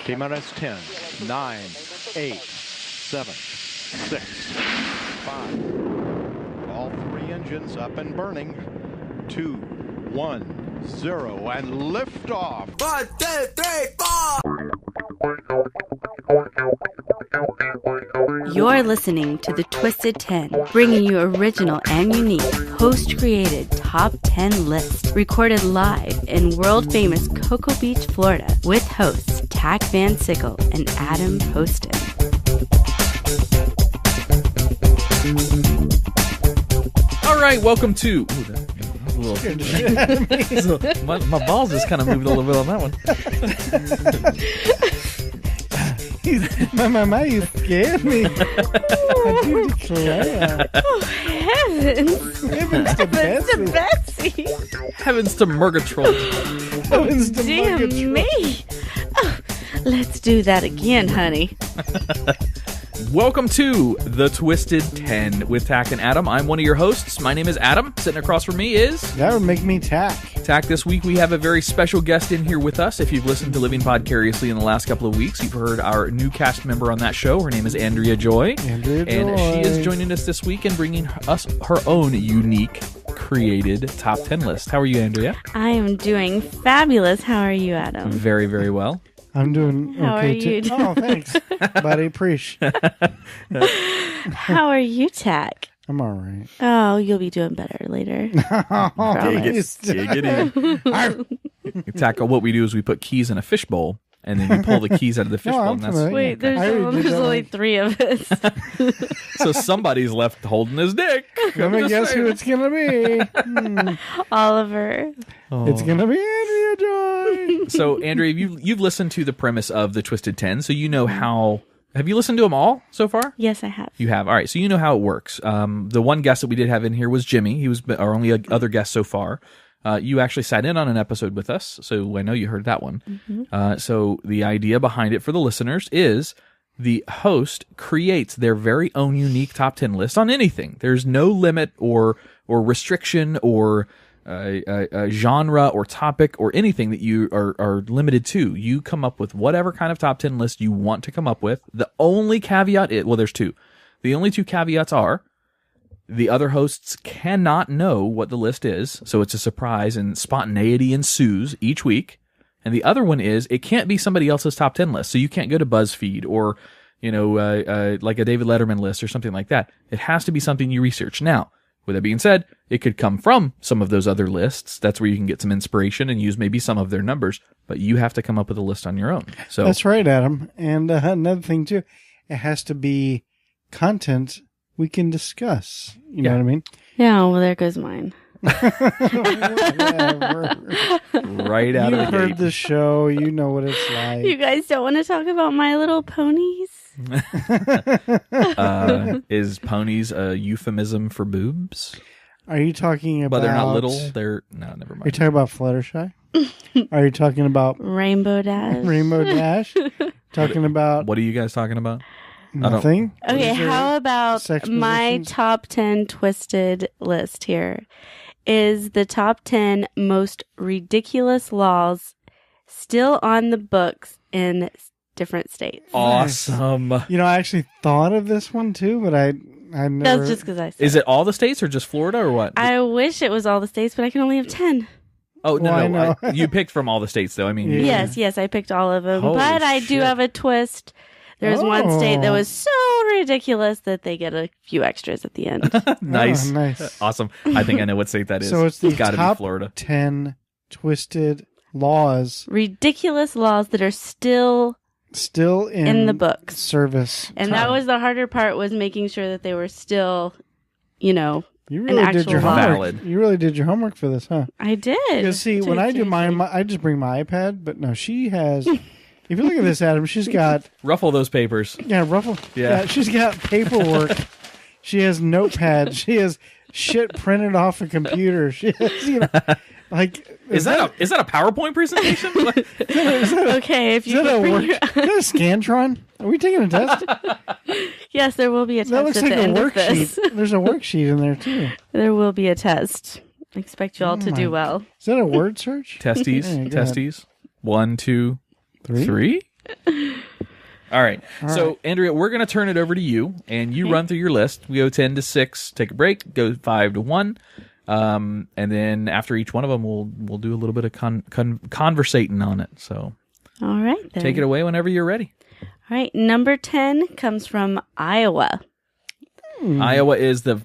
T-minus 10, 9, 8, 7, 6, 5. All three engines up and burning. 2, 1, 0, and liftoff. 1, 2, 3, 4. You're listening to The Twisted 10, bringing you original and unique, host-created top 10 lists, recorded live in world-famous Cocoa Beach, Florida, with hosts Tach Van Sickle and Adam Poston. All right, welcome to... my balls just kind of moved a little bit on that one. My, you scared me. I do declare. Oh, heavens. Heavens to Betsy. Heavens to Murgatroyd. Heavens to Damn Murgatroyd. me. Oh, let's do that again, honey. Welcome to The Twisted 10 with Tach and Adam. I'm one of your hosts. My name is Adam. Sitting across from me is... That would make me Tach. Tach, this week we have a very special guest in here with us. If you've listened to Living Podcariously in the last couple of weeks, you've heard our new cast member on that show. Her name is Andrea Joy. Andrea Joy. And she is joining us this week and bringing us her own unique, created top 10 list. How are you, Andrea? I am doing fabulous. How are you, Adam? Very, very well. I'm doing How okay are you too. doing? Oh, thanks, buddy. Appreciate. How are you, Tach? I'm all right. Oh, you'll be doing better later. Promise. Tach, what we do is we put keys in a fishbowl, and then you pull the keys out of the fishbowl. I'm And that's familiar. Wait, there's I already did that only one. 3 of us. so somebody's left holding his dick. Let me guess who it's gonna be. Oliver. It's gonna be Andrea Joy. So, Andrea, you've listened to the premise of the Twisted 10, so you know how... Have you listened to them all so far? Yes, I have. You have. All right, so you know how it works. The one guest that we did have in here was Jimmy. He was our only other guest so far. You actually sat in on an episode with us, so I know you heard that one. Mm-hmm. So the idea behind it for the listeners is the host creates their very own unique top 10 list on anything. There's no limit or restriction or genre or topic or anything that you are limited to. You come up with whatever kind of top 10 list you want to come up with. The only caveat is, well, there's 2. The only 2 caveats are the other hosts cannot know what the list is, so it's a surprise and spontaneity ensues each week. And the other one is it can't be somebody else's top 10 list, so you can't go to BuzzFeed or like a David Letterman list or something like that. It has to be something you research. Now, with that being said, it could come from some of those other lists. That's where you can get some inspiration and use maybe some of their numbers, but you have to come up with a list on your own. So That's right, Adam. And another thing too, it has to be content we can discuss. You know what I mean? Yeah, well, there goes mine. Whatever. right out You've of the heard gate. the show. You know what it's like. You guys don't want to talk about My Little Ponies? Is ponies a euphemism for boobs? Are you talking about? But they're not little. They're no, never Are you mind. talking about Fluttershy? Are you talking about Rainbow Dash? Rainbow Dash? Talking about What are you guys talking about? nothing? Okay, Is there how about sex my positions? top 10 twisted list here is the top 10 most ridiculous laws still on the books in different states. Awesome. You know, I actually thought of this one too, but I never. That's just because I said Is it all the states or just Florida or what? I wish it was all the states, but I can only have 10. Oh, Well, I no. know. You picked from all the states, though. I mean, Yeah. Yes, I picked all of them. Holy but I do shit. have a twist. There's one state that Oh. was so ridiculous that they get a few extras at the end. nice. Oh, nice. Awesome. I think I know what state that is. So it's the gotta top be Florida. 10 twisted laws Ridiculous laws that are still still in the books. service. And that was the harder part, was making sure that they were still, You really did actual your law. homework. Valid. You really did your homework for this, huh? I did. Because see, when I do mine, I just bring my iPad, but no, she has. If you look at this, Adam, she's got Ruffle those papers. ruffle. Yeah. She's got paperwork. She has notepads. She has shit printed off a computer. She has, like. Is that a PowerPoint presentation? Okay, if Is you that a could bring work? Is that a Scantron? Are we taking a test? Yes, there will be a That test looks at like the a end of this. worksheet. There's a worksheet in there too. There will be a test. I expect you all to my- do well. Is that a word search? Testes. Hey, go Testes. 1, 2, 3. All right. So, Andrea, we're going to turn it over to you, and you run through your list. We go 10 to 6, take a break, go 5 to 1. And then after each one of them, we'll do a little bit of conversating on it. So, All right, then. take it away whenever you're ready. All right, number 10 comes from Iowa. Iowa is the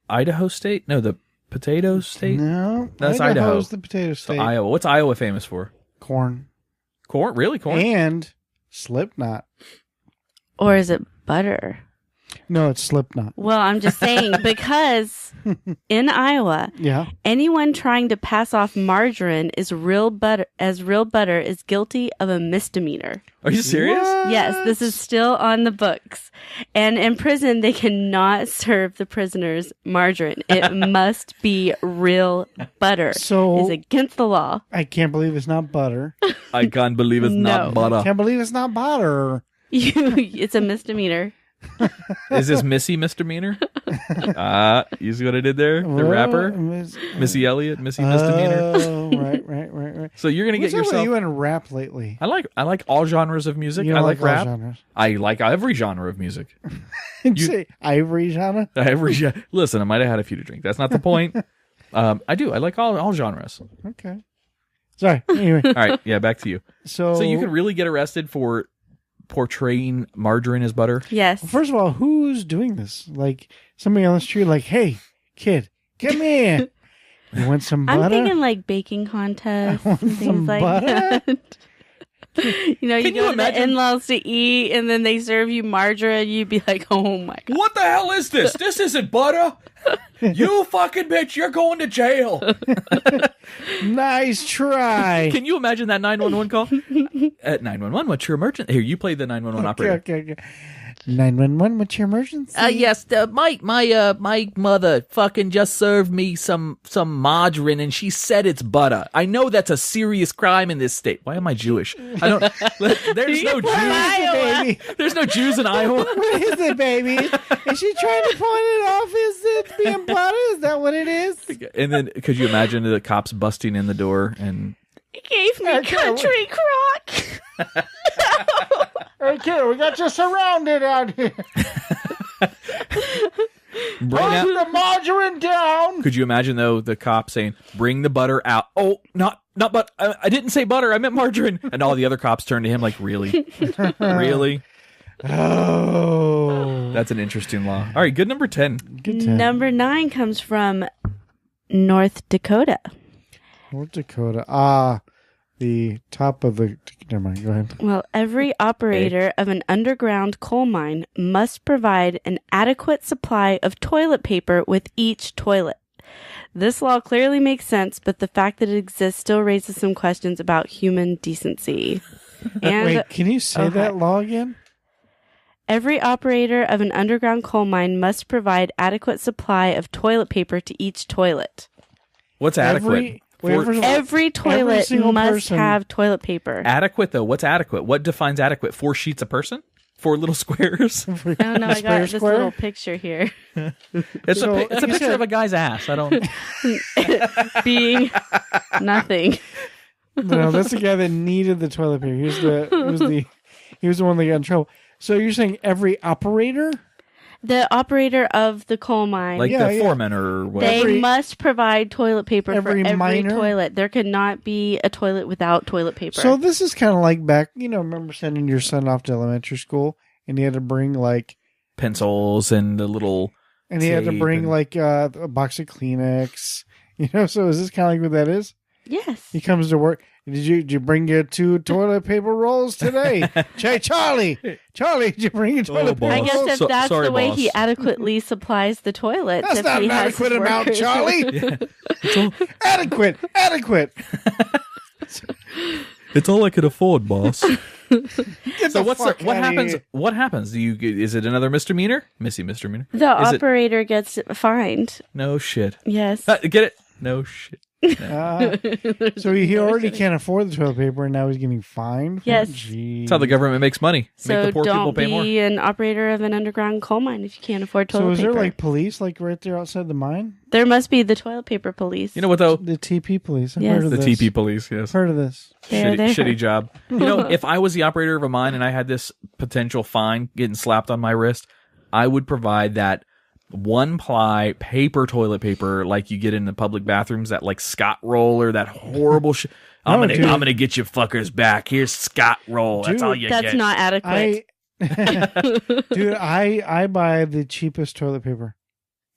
Idaho state? No, the potato state? No, That's Idaho's Idaho. the potato So state. Iowa. What's Iowa famous for? Corn. Corn? Really? Corn? And Slipknot. Or is it butter? No, it's Slipknot. Well, I'm just saying because in Iowa, Yeah. anyone trying to pass off margarine is real butter is guilty of a misdemeanor. Are you serious? What? Yes, this is still on the books. And in prison, they cannot serve the prisoners margarine. It must be real butter. So- it's against the law. I can't believe it's not butter. I can't believe it's No. not butter. Can't believe it's not butter. It's a misdemeanor. Is this Missy misdemeanor? You see what I did there? The rapper? Missy Elliott, Missy misdemeanor. Oh, right. So you're going to What's get up with yourself... you in rap lately? I like all genres of music. You I don't like all rap. genres. I like every genre of music. Say ivory genre? Listen, I might have had a few to drink. That's not the point. I do. I like all genres. Okay. Sorry. Anyway. All right. Yeah, back to you. So you can really get arrested for portraying margarine as butter? Yes. first of all, who's doing this? Like somebody on the street, like, hey, kid, come here. You want some butter? I'm thinking like baking contests I want and some things like butter. that. You know, Can you you go imagine? to the in-laws to eat, and then they serve you margarine. You'd be like, "Oh my god!" What the hell is this? This isn't butter. You fucking bitch, you're going to jail. Nice try. Can you imagine that 911 call? At 911, what's your emergency? Here, you play the 911 operator. Okay. 911, what's your emergency? Yes, my mother fucking just served me some margarine and she said it's butter. I know that's a serious crime in this state. Why am I Jewish? I don't. There's no Jews. Baby. There's no Jews in Iowa. What is it, baby? Is she trying to point it off? Is it being butter? Is that what it is? And then, could you imagine the cops busting in the door and He gave me country crock. Hey, kid, we got you surrounded out here. bring out? the margarine down. Could you imagine though the cop saying, "Bring the butter out"? Oh, not butter. I didn't say butter. I meant margarine. And all the other cops turn to him like, "Really, really?" Oh. That's an interesting law. All right, good number 10. Good time. Number 9 comes from North Dakota. North Dakota. The top of the... Never mind, go ahead. Well, every operator of an underground coal mine must provide an adequate supply of toilet paper with each toilet. This law clearly makes sense, but the fact that it exists still raises some questions about human decency. And Wait, can you say Okay. that law again? every operator of an underground coal mine must provide adequate supply of toilet paper to each toilet. What's adequate? Every toilet single must person. have toilet paper. Adequate though. What's adequate? What defines adequate? 4 sheets a person? 4 little squares? Oh no, I got this Square? little picture here. It's So, a you picture said- of a guy's ass. I don't. Being nothing. No, that's the guy that needed the toilet paper. He was the one that got in trouble. So you're saying every operator? The operator of the coal mine. Like Yeah, the yeah. foreman or whatever. They must provide toilet paper for Every every miner? toilet. There could not be a toilet without toilet paper. So this is kind of like back, remember sending your son off to elementary school and he had to bring Pencils and the little. had to tape bring and- a box of Kleenex. So is this kind of like what that is? yes. He comes to work. Did you bring your 2 toilet paper rolls today? Charlie, did you bring your toilet boss. paper I guess rolls? if that's sorry, the way boss. he adequately supplies the toilets. That's if not he an has adequate his amount, workers- Charlie. Adequate. It's all I could afford, boss. Get So the what fuck outta happens? here. What happens? Is it another misdemeanor? Missy misdemeanor? The Is it- operator gets fined. No shit. Yes. Get it? No shit. So he already can't afford the toilet paper, and now he's getting fined? Yes. That's how the government makes money. So Make the poor people don't pay more. be an operator of an underground coal mine if you can't afford toilet So is paper. there like police like right there outside the mine? There must be the toilet paper police. You know what, though? The TP police. I've Yes. heard of The this. TP police, yes. Heard of this. They're there. Shitty job. You know, if I was the operator of a mine and I had this potential fine getting slapped on my wrist, I would provide that one-ply paper toilet paper like you get in the public bathrooms, that like Scott roll or that horrible shit. I'm gonna get you fuckers back. Here's Scott roll. That's Dude, all you That's get. not adequate. Dude, I buy the cheapest toilet paper.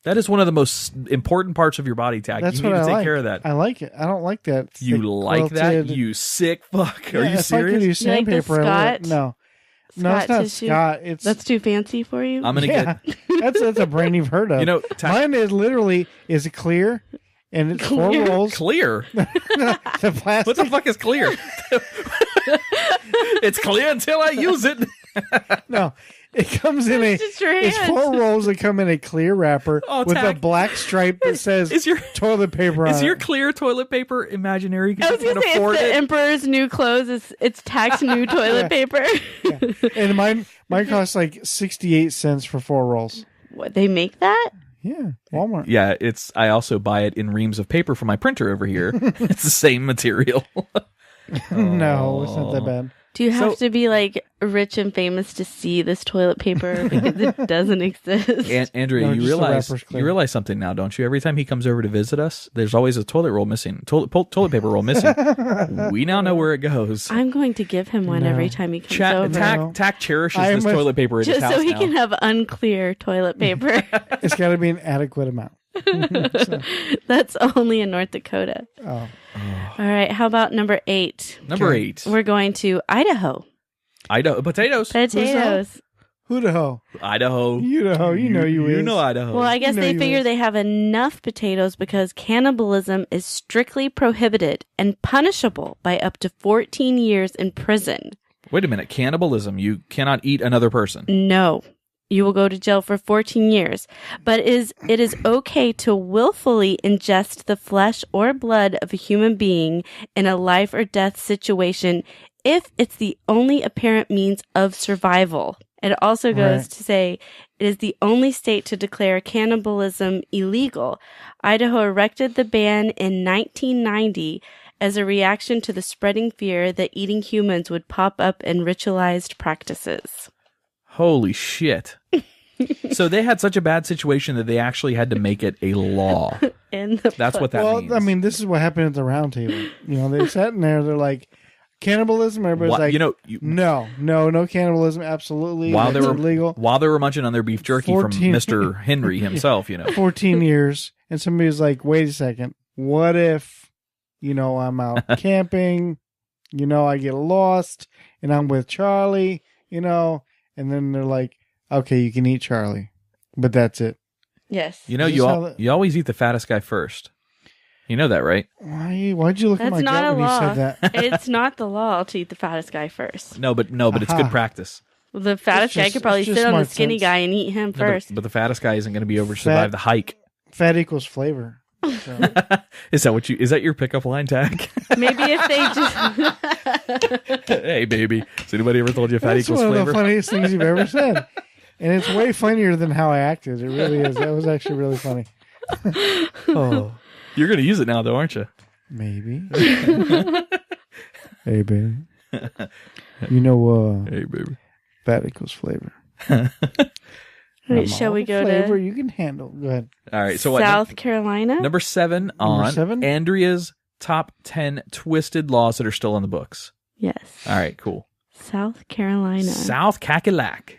That is one of the most important parts of your body, Tach. That's You need what to I take like. care of that. I like it. I don't like that. You thick, like that? quilted- You sick fuck. Are Yeah, you it's like serious? you do You like the sandpaper. Scott? No, no, it's Scott not tissue? Scott. It's That's too fancy for you? I'm gonna yeah. get. That's a brand you've heard of. You know, Tach, mine is literally is clear, and it's 4 Clear? rolls. clear. The plastic. What the fuck is clear? It's clear until I use it. No, it comes in a. It's just your It's hand. 4 rolls that come in a clear wrapper Oh, with a Tach. black stripe that says Is your toilet paper on is your it. clear toilet paper imaginary? I was You going can to say, afford it's the it. Emperor's new clothes. It's Tach's new toilet paper. And mine costs like 68 cents for 4 rolls. What, they make that? Yeah, Walmart. Yeah, it's. I also buy it in reams of paper for my printer over here. It's the same material. No, it's not that bad. Do you have So- to be like rich and famous to see this toilet paper because it doesn't exist? Andrea, No, you just the realize wrapper's clear. you realize something now, don't you? Every time he comes over to visit us, there's always a toilet roll missing, toilet paper roll missing. We now know where it goes. I'm going to give him one No. every time he comes over. Tack cherishes I'm this a- toilet paper in his Just house so he now. can have unclear toilet paper. It's got to be an adequate amount. That's only in North Dakota. Oh, All right, how about number 8? Number 8, We're going to Idaho. Idaho potatoes. Potatoes. who the hoe? Idaho. You the hoe. You know you You is. know Idaho. Well, I guess know they you figure is. they have enough potatoes because cannibalism is strictly prohibited and punishable by up to 14 years in prison. Wait a minute, cannibalism. You cannot eat another person. No, you will go to jail for 14 years. But it is okay to willfully ingest the flesh or blood of a human being in a life or death situation if it's the only apparent means of survival. It also goes Right. to say it is the only state to declare cannibalism illegal. Idaho erected the ban in 1990 as a reaction to the spreading fear that eating humans would pop up in ritualized practices. Holy shit. So they had such a bad situation that they actually had to make it a law. In the That's what that Well, means. I mean, this is what happened at the round table. You know, they sat in there. They're like, cannibalism. Everybody's Wha- like, you know, no cannibalism. Absolutely, while that's they were illegal. while they were munching on their beef jerky 14 from Mr. Henry himself, you know. 14 years, and somebody's like, wait a second. What if, I'm out camping, I get lost, and I'm with Charlie, and then they're like, okay, you can eat Charlie, but that's it. Yes. You know, Is you this how that- you always eat the fattest guy first. You know that, right? Why'd you look at That's my not gut a when you law. said that? It's not the law to eat the fattest guy first. No, but it's Aha. good practice. Well, the fattest guy just- could probably it's just sit on the smart skinny sense. guy and eat him No, first. but the fattest guy isn't going to be able to survive the hike. Fat equals flavor. So. Is that your pickup line, Tag? Maybe if they just Hey, baby. Has anybody ever told you fat That's equals one of flavor? the funniest things you've ever said. And it's way funnier than how I acted. It really is. That was actually really funny. Oh, you're going to use it now, though, aren't you? Maybe. Hey, baby. Hey, baby. Fat equals flavor. Wait, shall we go flavor to you can handle. Go ahead. All right. So what? South Carolina? Number 7 on 7? Andrea's top 10 twisted laws that are still in the books. Yes. All right, cool. South Carolina. South Cackalack.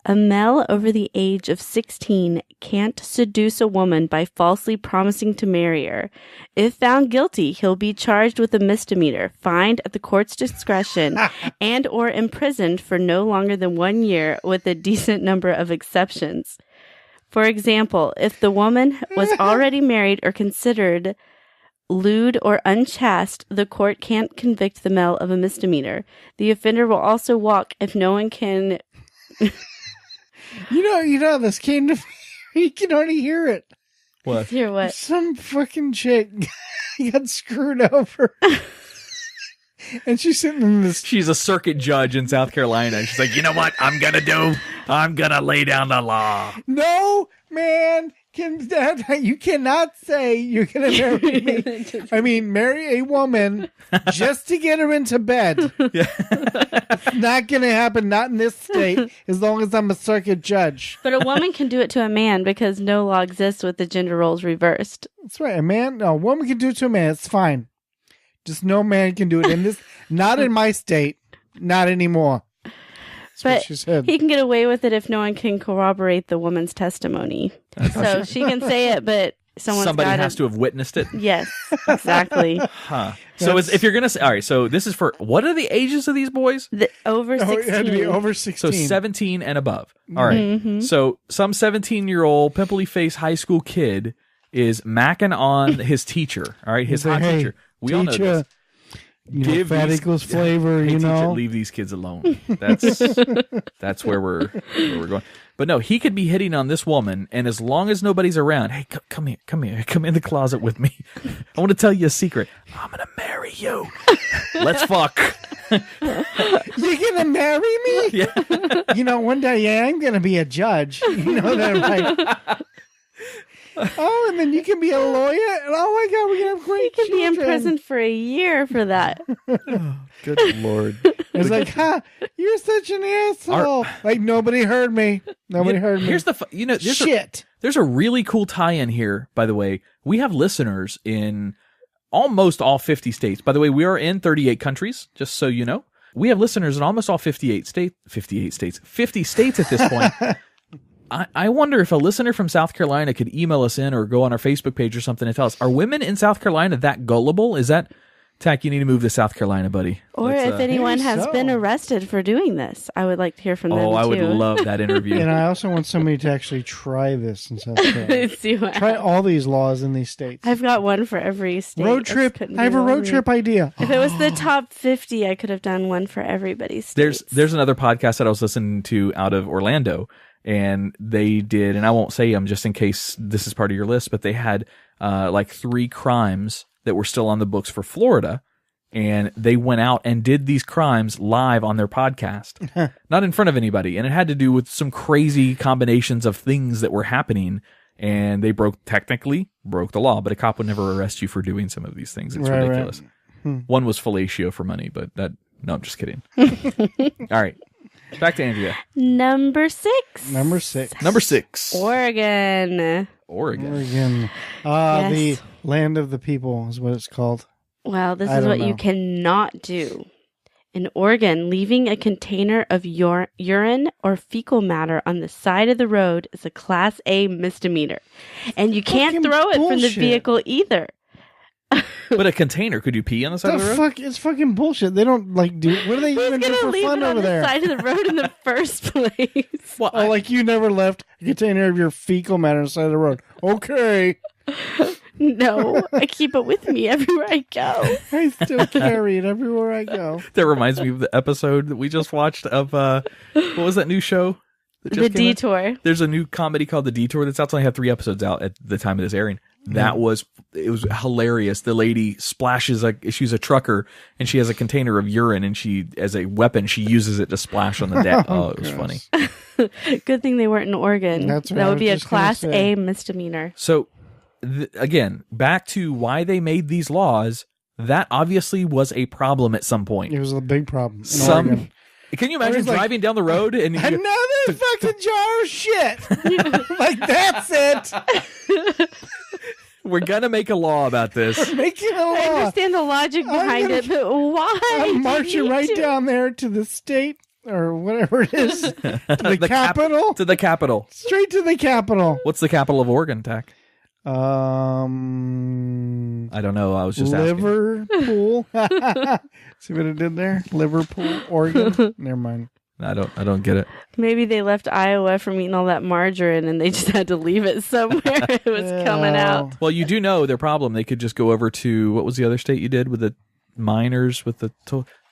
A male over the age of 16 can't seduce a woman by falsely promising to marry her. If found guilty, he'll be charged with a misdemeanor, fined at the court's discretion, and or imprisoned for no longer than 1 year with a decent number of exceptions. For example, if the woman was already married or considered lewd or unchaste, the court can't convict the male of a misdemeanor. The offender will also walk if no one can... This came to me. You can already hear it. What? Hear what? Some fucking chick got screwed over. And she's sitting in this. She's a circuit judge in South Carolina. And she's like, you know what I'm going to do? I'm going to lay down the law. No, man. You cannot say you're going to marry me. I mean, marry a woman just to get her into bed. Yeah. It's not going to happen. Not in this state. As long as I'm a circuit judge. But a woman can do it to a man because no law exists with the gender roles reversed. That's right. A woman can do it to a man. It's fine. Just no man can do it in this. Not in my state. Not anymore. That's But what she said. he can get away with it if no one can corroborate the woman's testimony. So she can say it, but somebody has to have witnessed it. Yes, exactly. Huh. So if you're going to say, all right, so this is for, what are the ages of these boys? Over 16. It had to be over 16. So 17 and above. All right. So some 17-year-old pimply face high school kid is macking on his teacher. All right. His hot teacher. We all know this. Fat equals flavor, hey, you know. Teacher, leave these kids alone. That's where we're going. But no, he could be hitting on this woman, and as long as nobody's around, hey, come here, come in the closet with me. I want to tell you a secret. I'm gonna marry you. Let's fuck. You're gonna marry me? Yeah. You know, one day I'm gonna be a judge. You know that, right? Oh, and then you can be a lawyer, and oh my God, we're gonna have great He can be in children. prison for a year for that. Good Lord. It's like, you're such an asshole. Like nobody heard me. Nobody heard me. Here's the shit. There's a really cool tie-in here, by the way. We have listeners in almost all 50 states. By the way, we are in 38 countries, just so you know. We have listeners in almost all 50 states at this point. I wonder if a listener from South Carolina could email us in or go on our Facebook page or something and tell us, are women in South Carolina that gullible? Is that, Tach, you need to move to South Carolina, buddy. Or if anyone maybe has so. been arrested for doing this. I would like to hear from them, Oh, I would too. love that interview. And I also want somebody to actually try this in South Carolina. See what Try all these laws in these states. I've got one for every state. Road This trip. couldn't I have be a road lonely. trip idea. If it was the top 50, I could have done one for everybody's states. There's another podcast that I was listening to out of Orlando, and they did, and I won't say them just in case this is part of your list, but they had like 3 crimes that were still on the books for Florida, and they went out and did these crimes live on their podcast, not in front of anybody, and it had to do with some crazy combinations of things that were happening, and they technically broke the law, but a cop would never arrest you for doing some of these things. It's Right, ridiculous. One was fellatio for money, but no, I'm just kidding. All right. Back to Andrea. Number 6. Number 6. Number 6. Oregon. Oregon. Yes. The land of the people is what it's called. Well, this I is don't what know. you cannot do. In Oregon, leaving a container of urine or fecal matter on the side of the road is a Class A misdemeanor. And you can't Fucking throw it from the bullshit. vehicle either. But a container, could you pee on the side The of the road? fuck? It's fucking bullshit. They don't do. What do they Who's even do going to for leave fun it on over the there? side of the road in the first place? Well, Oh, like you never left a container of your fecal matter on the side of the road. Okay. No, I keep it with me everywhere I go. I still carry it everywhere I go. that reminds me of the episode that we just watched of, what was that new show? that The just came out? Detour. There's a new comedy called The Detour that's out. It's only had 3 episodes out at the time of this airing. It was hilarious. The lady splashes, she's a trucker, and she has a container of urine, and she, as a weapon, she uses it to splash on the deck. Oh, it was funny. Good thing they weren't in Oregon. That's what that I would was be a just gonna Class say. A misdemeanor. So, again, back to why they made these laws, that obviously was a problem at some point. It was a big problem in Oregon. Can you imagine was like, driving down the road and Another fucking jar of shit. Like, that's it. we're gonna make a law about this? Making a I law. understand the logic behind it, but why? I'm marching right down there to the state or whatever it is. To the capital. To the capital. Straight to the capital. What's the capital of Oregon, Tach? I I don't know. I was just asking. Liverpool. See what it did there? Liverpool, Oregon. Never mind. I don't get it. Maybe they left Iowa from eating all that margarine and they just had to leave it somewhere. It was coming out. Well, you do know their problem. They could just go over to, what was the other state you did with the miners with the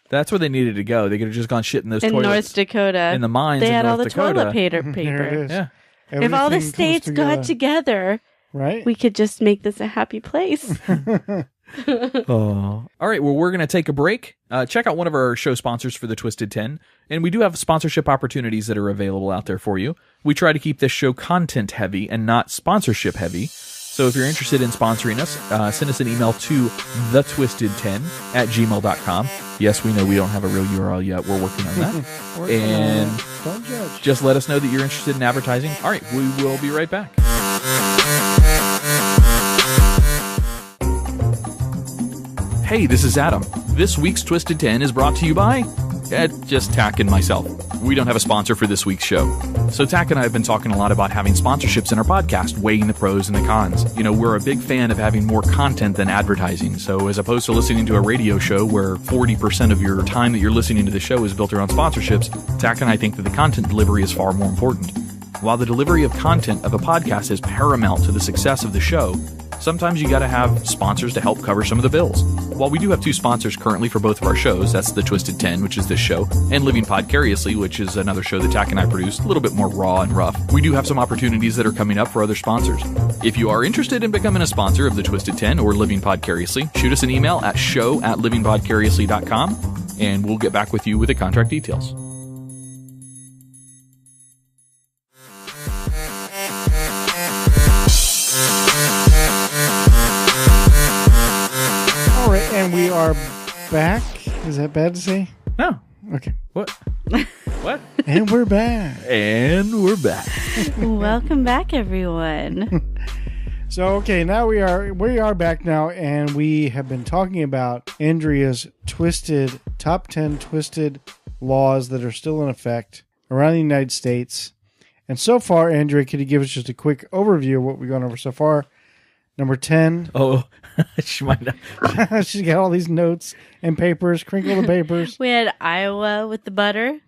that's where they needed to go. They could have just gone shit in those In toilets. North Dakota. In the mines They in had North all the Dakota. toilet paper. There it is. Yeah. If all the Everything comes states got together Right? We could just make this a happy place. Oh. All right, well, we're going to take a break. Check out one of our show sponsors for the Twisted 10, and we do have sponsorship opportunities that are available out there for you. We try to keep this show content heavy and not sponsorship heavy. So if you're interested in sponsoring us, send us an email to thetwisted10@gmail.com. Yes, we know we don't have a real URL yet. We're working on that. And don't judge. just let us know that you're interested in advertising. All right, we will be right back. Hey, this is Adam. This week's Twisted 10 is brought to you by just Tach and myself. We don't have a sponsor for this week's show. So Tach and I have been talking a lot about having sponsorships in our podcast, weighing the pros and the cons. You know, we're a big fan of having more content than advertising. So as opposed to listening to a radio show where 40% of your time that you're listening to the show is built around sponsorships, Tach and I think that the content delivery is far more important. While the delivery of content of a podcast is paramount to the success of the show, sometimes you gotta have sponsors to help cover some of the bills. While we do have two sponsors currently for both of our shows, that's the Twisted 10, which is this show, and Living Podcariously, which is another show that Tach and I produce, a little bit more raw and rough. We do have some opportunities that are coming up for other sponsors. If you are interested in becoming a sponsor of the Twisted 10 or Living Podcariously, shoot us an email at show@livingpodcariously.com, and we'll get back with you with the contract details. And we are back. Is that bad to say? No. Okay. What? What? And we're back. And we're back. Welcome back, everyone. So, okay, now we are back now, and we have been talking about Andrea's top 10 twisted laws that are still in effect around the United States. And so far, Andrea, could you give us just a quick overview of what we've gone over so far? Number 10. Oh, she might not. She's got all these notes and papers, crinkle the papers. We had Iowa with the butter.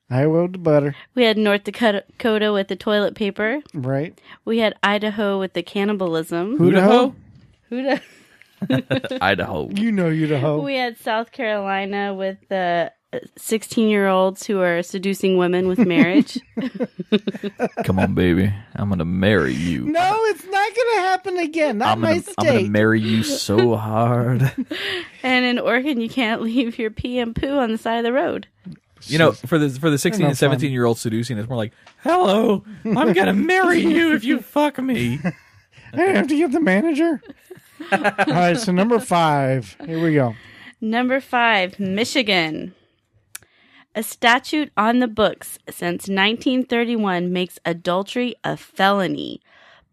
Iowa with the butter. We had North Dakota with the toilet paper. Right. We had Idaho with the cannibalism. Idaho? Idaho. You know Idaho. We had South Carolina with the 16-year-olds who are seducing women with marriage. Come on, baby. I'm going to marry you. No, it's not going to happen again. Not my state. I'm going to marry you so hard. And in Oregon, you can't leave your pee and poo on the side of the road. You know, for the 16 and 17-year-old seducing, it's more like, hello, I'm going to marry you if you fuck me. I have to get the manager. All right, so number 5. Here we go. Number 5, Michigan. A statute on the books since 1931 makes adultery a felony,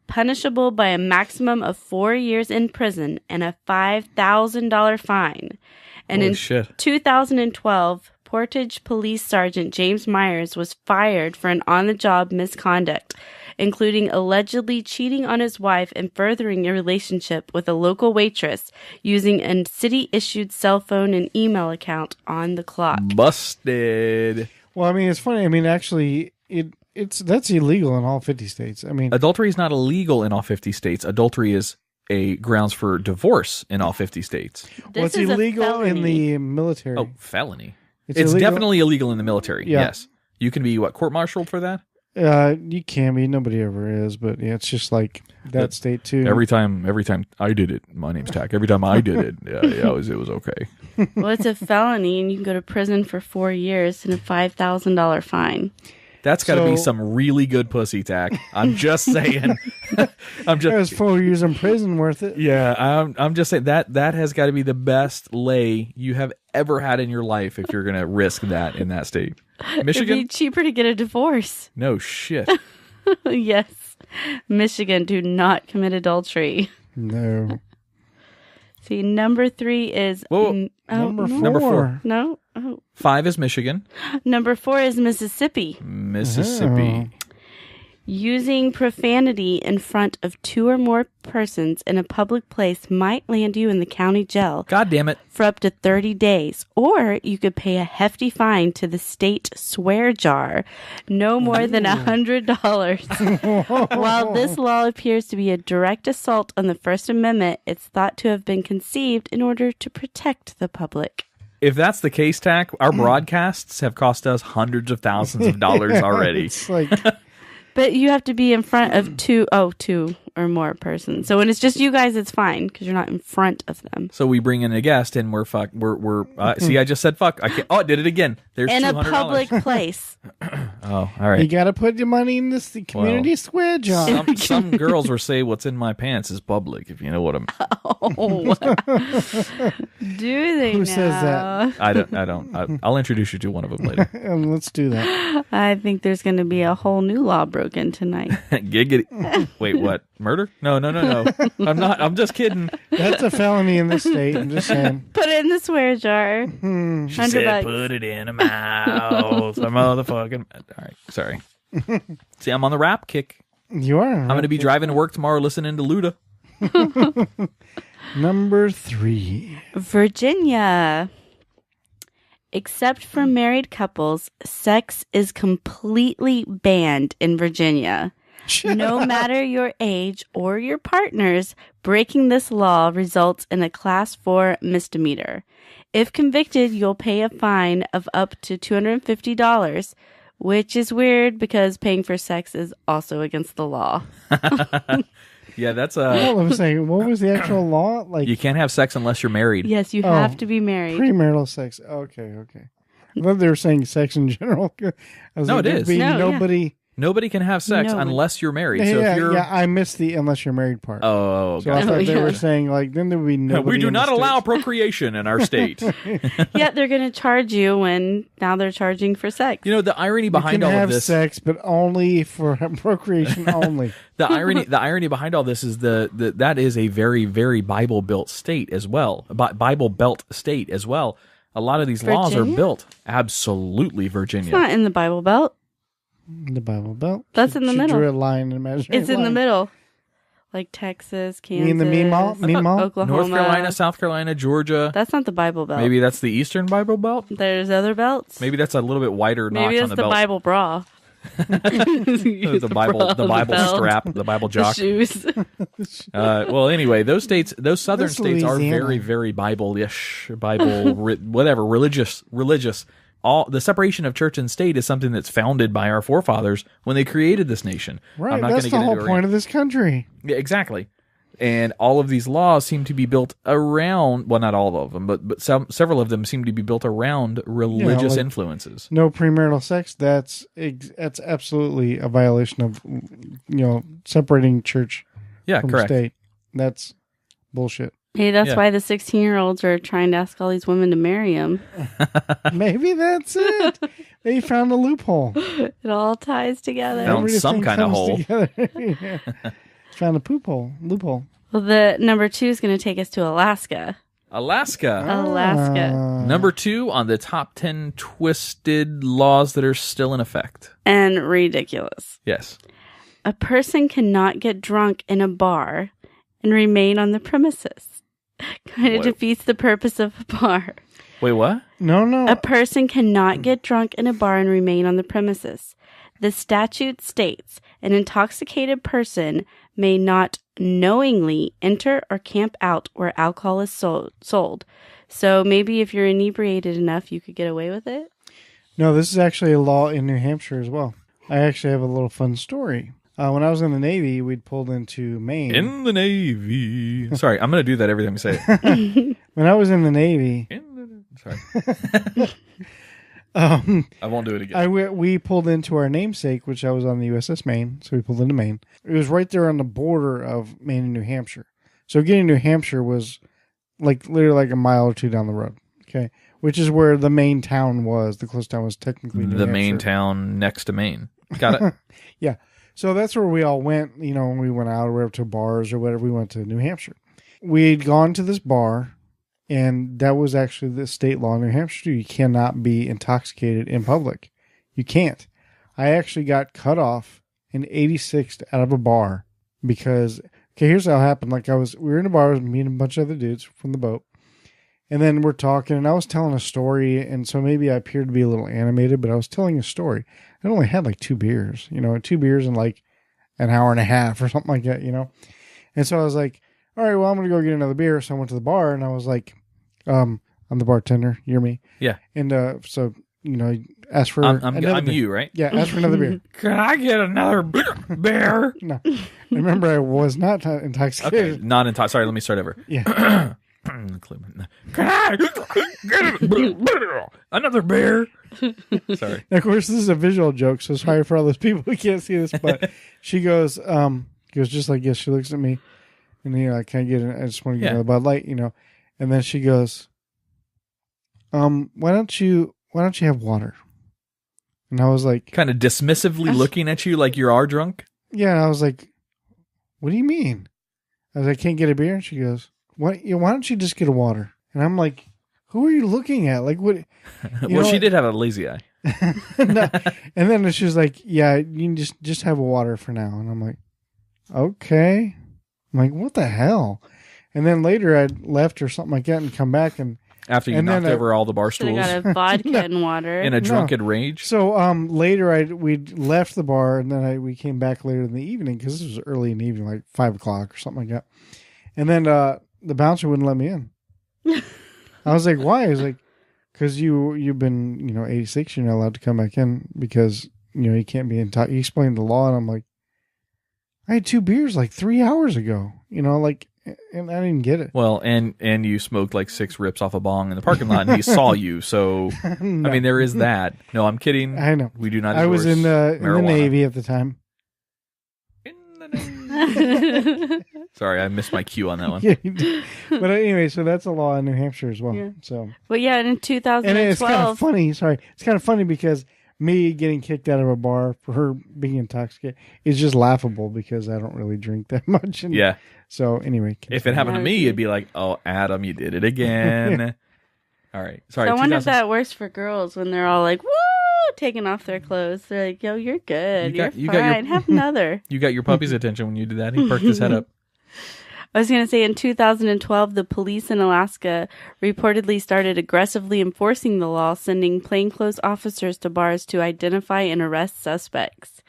punishable by a maximum of 4 years in prison and a $5,000 fine. And Holy shit. 2012, Portage Police Sergeant James Myers was fired for an on-the-job misconduct, including allegedly cheating on his wife and furthering a relationship with a local waitress using a city-issued cell phone and email account on the clock. Busted. Well, I mean, it's funny. I mean, actually, that's illegal in all 50 states. I mean, Adultery is not illegal in all 50 states. Adultery is a grounds for divorce in all 50 states. It's illegal in the military. Oh, felony. It's illegal. definitely illegal in the military. Yeah. Yes. You can be, court-martialed for that? You can be. Nobody ever is, but yeah, it's just like that state too. Every time I did it, my name's Tach. Every time I did it, it was okay. Well, it's a felony, and you can go to prison for 4 years and a $5,000 fine. That's got to be some really good pussy, Tach. I'm just saying. There's 4 years in prison worth it. Yeah, I'm just saying that has got to be the best lay you have ever had in your life if you're going to risk that in that state. Michigan? It'd be cheaper to get a divorce. No shit. Yes. Michigan, do not commit adultery. No. See, number 3 is... Number 4. Number 4. No? Oh. 5 is Michigan. Number 4 is Mississippi. Mississippi. Using profanity in front of 2 or more persons in a public place might land you in the county jail. God damn it. For up to 30 days. Or you could pay a hefty fine to the state swear jar, no more than $100. While this law appears to be a direct assault on the First Amendment, it's thought to have been conceived in order to protect the public. If that's the case, Tach, our broadcasts have cost us hundreds of thousands of dollars already. It's like... But you have to be in front of two or or more persons. So when it's just you guys, it's fine because you're not in front of them. So we bring in a guest and we're see, I just said fuck. I can't. Oh, I did it again. There's In a $200. public place. Oh, all right. You got to put your money in this community square, John. Some girls will say what's in my pants is public, if you know what I'm. Oh, do they? Who now? says that? I don't. I'll introduce you to one of them later. Let's do that. I think there's going to be a whole new law broken tonight. Giggity. Wait, what? Murder? No. I'm not. I'm just kidding. That's a felony in this state. I'm just saying. Put it in the swear jar. She said, $100. put it in a mouth. A motherfucking. All right. Sorry. See, I'm on the rap kick. You are. I'm going to be driving to work tomorrow listening to Luda. Number 3. Virginia. Except for married couples, sex is completely banned in Virginia. No matter your age or your partner's, breaking this law results in a Class 4 misdemeanor. If convicted, you'll pay a fine of up to $250, which is weird because paying for sex is also against the law. Yeah, that's Well, I'm saying, what was the actual law? Like, you can't have sex unless you're married. Yes, you have to be married. premarital sex. Okay. I thought they were saying sex in general. I was No, like, it there'd is. be No, yeah. nobody. Nobody can have sex No. unless you're married. Yeah, So if you're I missed the unless you're married part. oh, So I gotcha. thought they yeah. were saying, like, then there would be nobody. We do in the not allow States. procreation in our state. Yeah, they're going to charge you when now they're charging for sex. You know, the irony You behind can all have of this. sex, but only for procreation only. The irony behind all this is that is a very, very Bible built state as well. Bible belt state as well. A lot of these laws are Virginia? built absolutely Virginia. It's not in the Bible Belt. The Bible Belt. That's in the She middle. drew a line, imaginary It's in the line. middle. Like Texas, Kansas, mean the Meemaw? Meemaw? Oklahoma. North Carolina, South Carolina, Georgia. That's not the Bible Belt. Maybe that's the Eastern Bible Belt. There's other belts. Maybe that's a little bit wider notch Maybe on it's the the belt. Bible bra. the Bible strap, the Bible The jock. shoes. Well, anyway, those southern That's states are Louisiana. very, very Bible-ish, whatever, religious. All the separation of church and state is something that's founded by our forefathers when they created this nation. Right, I'm not that's gonna the get whole into point of this country. Yeah, exactly. And all of these laws seem to be built around, well, not all of them, but several of them seem to be built around religious like- influences. No premarital sex. That's absolutely a violation of separating church Yeah, from correct. state. That's bullshit. Hey, that's Yeah. why the 16-year-olds are trying to ask all these women to marry him. Maybe that's it. They found a loophole. It all ties together. Found Everything some kind of comes hole. together. Yeah. Found a loophole. Well, the number 2 is going to take us to Alaska. Alaska. Alaska. Number 2 on the top 10 twisted laws that are still in effect. And ridiculous. Yes. A person cannot get drunk in a bar and remain on the premises. Kind of What? defeats the purpose of a bar. Wait, what? No. A person cannot get drunk in a bar and remain on the premises. The statute states an intoxicated person may not knowingly enter or camp out where alcohol is sold. So maybe if you're inebriated enough, you could get away with it. No, this is actually a law in New Hampshire as well. I actually have a little fun story. When I was in the Navy, we'd pulled into Maine. In the Navy. Sorry, I'm going to do that every time you say it. When I was in the Navy, Sorry. I won't do it again. we pulled into our namesake, which I was on the USS Maine, so we pulled into Maine. It was right there on the border of Maine and New Hampshire. So getting to New Hampshire was literally like a mile or two down the road. Okay, which is where the main town was. The closest town was technically New The Hampshire. main town next to Maine. Got it? Yeah. So that's where we all went, when we went out or whatever to bars or whatever. We went to New Hampshire. We'd gone to this bar, and that was actually the state law in New Hampshire. You cannot be intoxicated in public. You can't. I actually got cut off in 86th out of a bar because, here's how it happened. We were in a bar, I was meeting a bunch of other dudes from the boat. And then we're talking, and I was telling a story, and so maybe I appeared to be a little animated, but I was telling a story. I only had 2 beers, 2 beers in an hour and a half or something like that, And so I was like, all right, well, I'm going to go get another beer. So I went to the bar, and I was like, I'm the bartender, you're me. Yeah. And so ask for another I'm beer. you, right? Yeah, ask for another beer. Can I get another beer? No. Remember, I was not intoxicated. Okay, not intoxicated. Sorry, let me start over. Yeah. Can I get another beer? Sorry. And of course, this is a visual joke, so sorry for all those people who can't see this. But she goes, just like, yes, she looks at me, and I can't get it. I just want to get another Bud Light, and then she goes, why don't you have water? And I was like, kind of dismissively looking at you like you are drunk. Yeah, and I was like, what do you mean? I was like, I can't get a beer, and she goes, why don't you just get a water? And I'm like, who are you looking at? Like, what? Well, she did have a lazy eye. No. And then she was like, yeah, you can just have a water for now. And I'm like, okay. I'm like, what the hell? And then later I left or something like that and come back and after you knocked over all the bar stools. Got a vodka and water in a drunken rage. So later we left the bar and then we came back later in the evening because this was early in the evening, like 5 o'clock or something like that. And then the bouncer wouldn't let me in. I was like, why? He was like, because you've been 86, you're not allowed to come back in because you can't be in. He explained the law, and I'm like, I had 2 beers like 3 hours ago, and I didn't get it. Well, and you smoked like 6 rips off a bong in the parking lot, and he saw you. So No. I mean, there is that. No, I'm kidding. I know. We do not. I was in the marijuana. Navy at the time. In the Navy. Sorry, I missed my cue on that one. Yeah, you did. But anyway, so that's a law in New Hampshire as well. Yeah. So, but yeah, in 2012, and it's kind of funny. Sorry, it's kind of funny because me getting kicked out of a bar for her being intoxicated is just laughable because I don't really drink that much. And yeah. So anyway, if it happened to me, it'd be like, "Oh, Adam, you did it again." All right, sorry. So I wonder if that works for girls when they're all like, "Woo!" taking off their clothes. They're like, "Yo, you're good. You're fine. Have another." You got your puppy's attention when you did that. He perked his head up. I was going to say in 2012, the police in Alaska reportedly started aggressively enforcing the law, sending plainclothes officers to bars to identify and arrest suspects.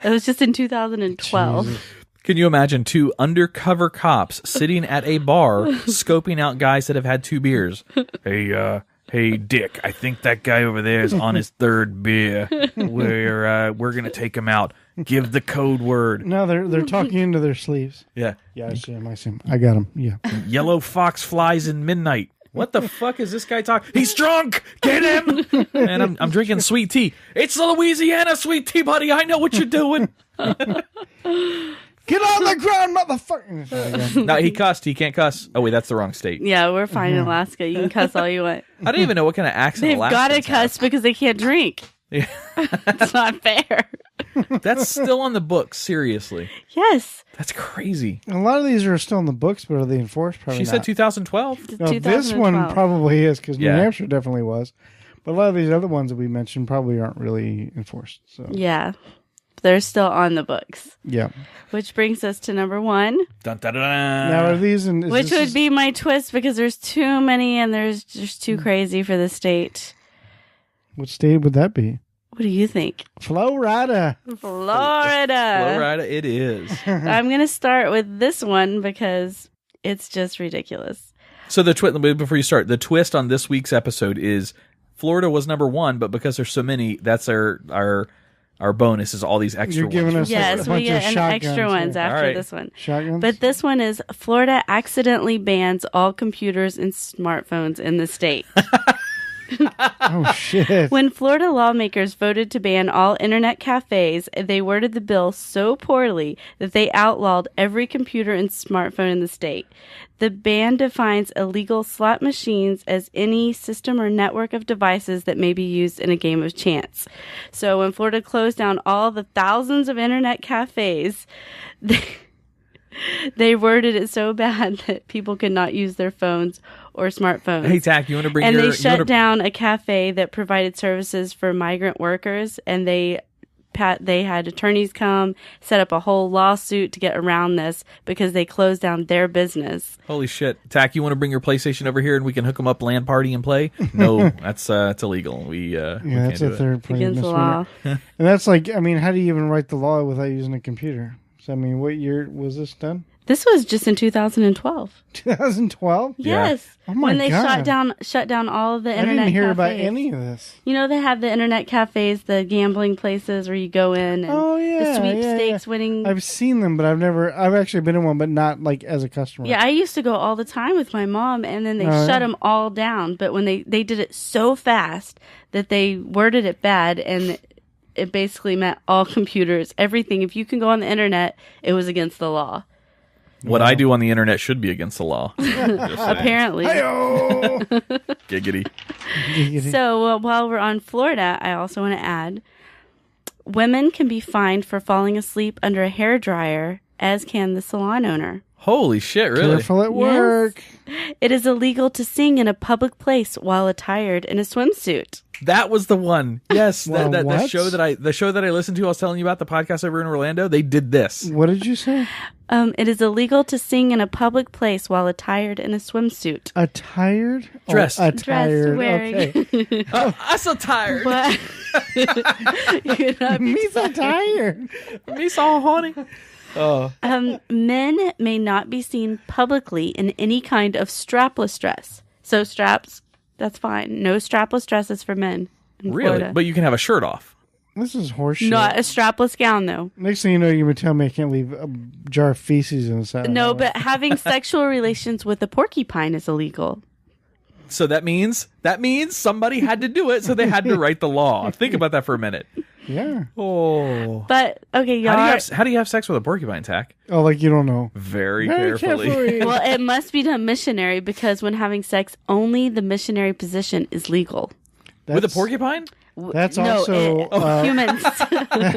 It was just in 2012. Jesus. Can you imagine 2 undercover cops sitting at a bar scoping out guys that have had 2 beers? Hey, Dick, I think that guy over there is on his 3rd beer. We're going to take him out. Give the code word. No, they're talking into their sleeves. Yeah. Yeah, I see him. I got him. Yeah. Yellow fox flies in midnight. What the fuck is this guy talking? He's drunk. Get him. And I'm drinking sweet tea. It's the Louisiana sweet tea, buddy. I know what you're doing. Get on the ground, motherfucker! No, he cussed. He can't cuss. Oh, wait, that's the wrong state. Yeah, we're fine in Alaska. You can cuss all you want. I don't even know what kind of accent They've got to Alaskans cuss because they can't drink. Yeah. It's not fair. That's still on the books, seriously. Yes. That's crazy. A lot of these are still in the books, but are they enforced? Probably She not. said 2012. No, this one probably is because New Yeah. Hampshire definitely was. But a lot of these other ones that we mentioned probably aren't really enforced. So Yeah. They're still on the books. yeah. Which brings us to number 1. Dun, dun, dun, Now are these in? Which would be my twist because there's too many and there's just too crazy for the state. What state would that be? What do you think? Florida. Florida. it is. I'm going to start with this one because it's just ridiculous. So before you start, the twist on this week's episode is Florida was number 1, but because there's so many, that's our bonus is all these extra You're giving ones. us Yes, a we bunch get of an shotguns, extra ones yeah. after All right. this one. Shotguns? But this one is Florida accidentally bans all computers and smartphones in the state. Oh, shit. When Florida lawmakers voted to ban all internet cafes, they worded the bill so poorly that they outlawed every computer and smartphone in the state. The ban defines illegal slot machines as any system or network of devices that may be used in a game of chance. So when Florida closed down all the thousands of internet cafes, they worded it so bad that people could not use their phones or smartphones. Hey, Tach, you want to bring And your... they shut down a cafe that provided services for migrant workers, and they had attorneys come, set up a whole lawsuit to get around this because they closed down their business. Holy shit. Tach, you want to bring your PlayStation over here and we can hook them up LAN party and play? No, that's illegal. We Yeah, can't that's do a that. third party Against the misdemeanor. law. And that's like, I mean, how do you even write the law without using a computer? So, I mean, what year was this done? This was just in 2012. 2012? Yes. Oh my when they God. shut down all of the I internet didn't hear about cafes. any of this. You know, they have the internet cafes, the gambling places where you go in and the sweepstakes winning. I've seen them, but I've actually been in one, but not like as a customer. Yeah, I used to go all the time with my mom, and then they shut them all down. But when they did it so fast that they worded it bad, and it basically meant all computers, everything. If you can go on the internet, it was against the law. What I do on the internet should be against the law. Apparently. Giggity. So while we're on Florida, I also want to add, women can be fined for falling asleep under a hairdryer, as can the salon owner. Holy shit, really? Careful at work. It is illegal to sing in a public place while attired in a swimsuit. That was the one. Yes, Well, that what? show the show that I listened to, I was telling you about, the podcast over in Orlando, they did this. What did you say? It is illegal to sing in a public place while attired in a swimsuit. Attired? Dressed. Oh, attired. wearing. Okay. I'm so tired. What? You're not- Me so tired. Me so horny. Men may not be seen publicly in any kind of strapless dress. So straps, that's fine. No strapless dresses for men in Really? Florida. But you can have a shirt off. This is horseshit. Not a strapless gown, though. Next thing you know, you're going to tell me I can't leave a jar of feces inside. No, but having sexual relations with a porcupine is illegal. So that means somebody had to do it, so they had to write the law. Think about that for a minute. Yeah. Oh. But, okay, y'all. How do you have sex with a porcupine, Tach? Oh, like you don't know. Very Very carefully. carefully. Well, it must be done missionary because when having sex, only the missionary position is legal. With a porcupine? That's also humans.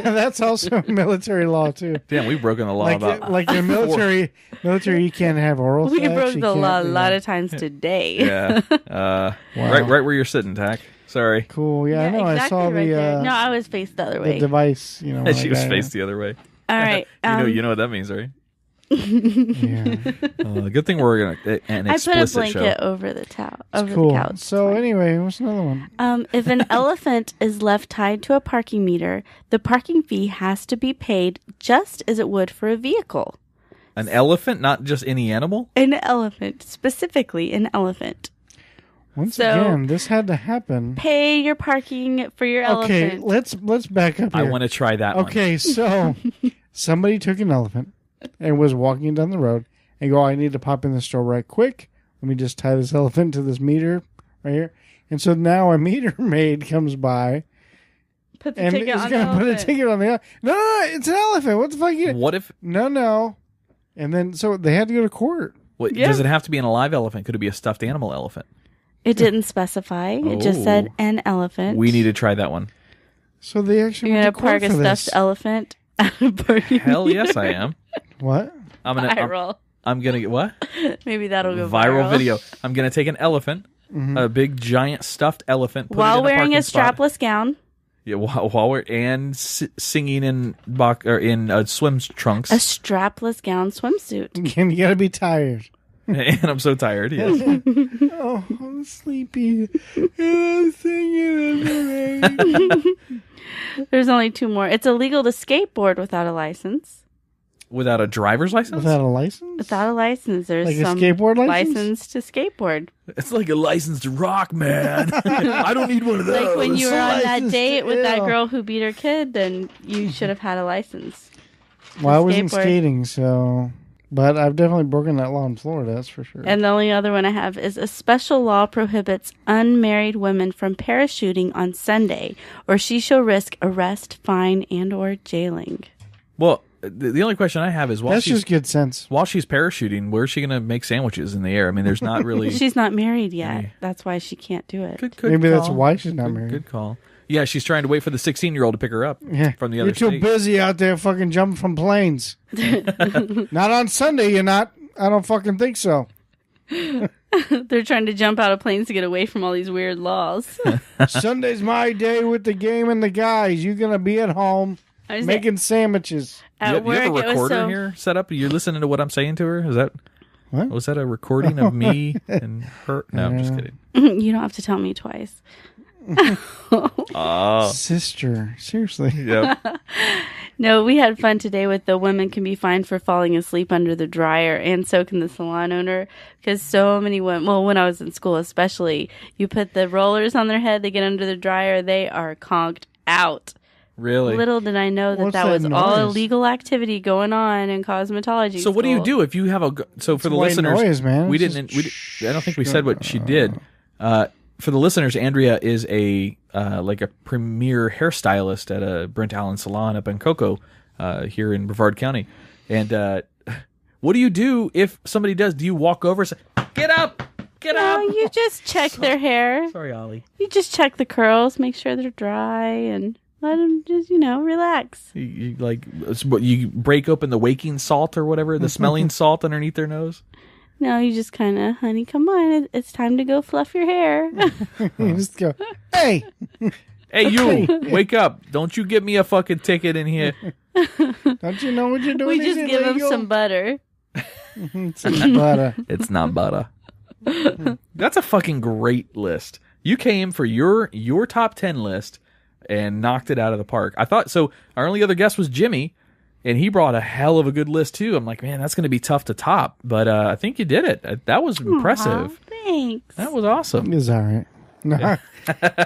that's also military law too. Damn, we've broken the law Like about like the military, you can't have oral We sex. broke you the can't law a do lot that. of times today. Yeah. Right where you're sitting, Tach. Sorry. Cool. Yeah, I know. exactly I saw right there. the No, I was faced the other the way. device. You know, She was faced the other way. All right. You know what that means, right? Yeah, Good thing we're gonna an I put a explicit blanket show. over the towel, over cool. the couch. So anyway, what's another one? If an elephant is left tied to a parking meter, the parking fee has to be paid just as it would for a vehicle. An elephant, not just any animal. An elephant, specifically an elephant. Once So- again, this had to happen. Pay your parking for your Okay, elephant. let's back up here. I want to try that one. Okay, so somebody took an elephant and was walking down the road and go, I need to pop in the store right quick. Let me just tie this elephant to this meter right here. And so now a meter maid comes by Put the and ticket is on going the to put a elephant. ticket on the elephant. No, it's an elephant. What the fuck? What if? No. And then so they had to go to court. What, Yeah. Does it have to be an alive elephant? Could it be a stuffed animal elephant? It didn't specify. It just said Oh. an elephant. We need to try that one. So they actually You're went going to to court park a for stuffed this. elephant at a parking Hell yes, I am. What? viral. I'm gonna get what? Maybe that'll go Viral video. I'm gonna take an elephant, a big giant stuffed elephant, put it While in wearing a parking spot. strapless gown. Yeah, while we're singing in swim trunks, A strapless gown swimsuit. Again, you got to be tired. and I'm so tired. Yes. Oh, I'm sleepy. And I'm singing in the rain. There's only two more. It's illegal to skateboard without a license. Without a driver's license, Without a license? Without a license, there's Like a some skateboard license? to skateboard. it's like a license to rock, man. I don't need one of those. Like when you were on that license date to with that ill. girl who beat her kid, then you should have had a license. Well, I wasn't skateboard. skating, so... But I've definitely broken that law in Florida, that's for sure. And the only other one I have is a special law prohibits unmarried women from parachuting on Sunday, or she shall risk arrest, fine, and or jailing. Well, the only question I have is That's just good sense. while she's parachuting, where's she gonna make sandwiches in the air? I mean, there's not really. She's not married yet. Yeah. That's why she can't do it. Good Maybe that's call. why she's not Good- married. Good call. Yeah, she's trying to wait for the 16-year-old to pick her up Yeah. from the other You're too state. busy out there fucking jumping from planes. Not on Sunday, you're not. I don't fucking think so. They're trying to jump out of planes to get away from all these weird laws. Sunday's my day with the game and the guys. You're going to be at home I was making sandwiches. at you have work, a it was recorder so... here set up? You're listening to what I'm saying to her? Is that What? was that a recording of me and her? No, I'm just kidding. You don't have to tell me twice. Oh, Sister. Seriously. yeah. No, we had fun today with the women can be fined for falling asleep under the dryer, and so can the salon owner, because so many women, well, when I was in school especially, you put the rollers on their head, they get under the dryer, they are conked out. Really? Little did I know that What's that that was all noise? illegal activity going on in cosmetology So what do you school. do if you have a? So for the white listeners, noise, man. we It's didn't. just- I don't think we said what she did. For the listeners, Andrea is a like a premier hairstylist at a Brent Allen salon up in Cocoa, here in Brevard County. And what do you do if somebody does? Do you walk over and say, "Get up, get No, up"? you just check their hair. Sorry, Ollie. You just check the curls, make sure they're dry, and let them just, relax. You like it's what you break open the waking salt or whatever, the smelling salt underneath their nose. No, you just kind of, honey, come on. It's time to go fluff your hair. You just go, hey! Hey, you, wake up! Don't you give me a fucking ticket in here. Don't you know what you're doing? We just give them some butter. some butter. It's not butter. That's a fucking great list. You came for your top 10 list and knocked it out of the park. I thought so. Our only other guest was Jimmy, and he brought a hell of a good list too. I'm like, man, that's going to be tough to top, but I think you did it. That was impressive. Aw, thanks. That was awesome. It was all right. No,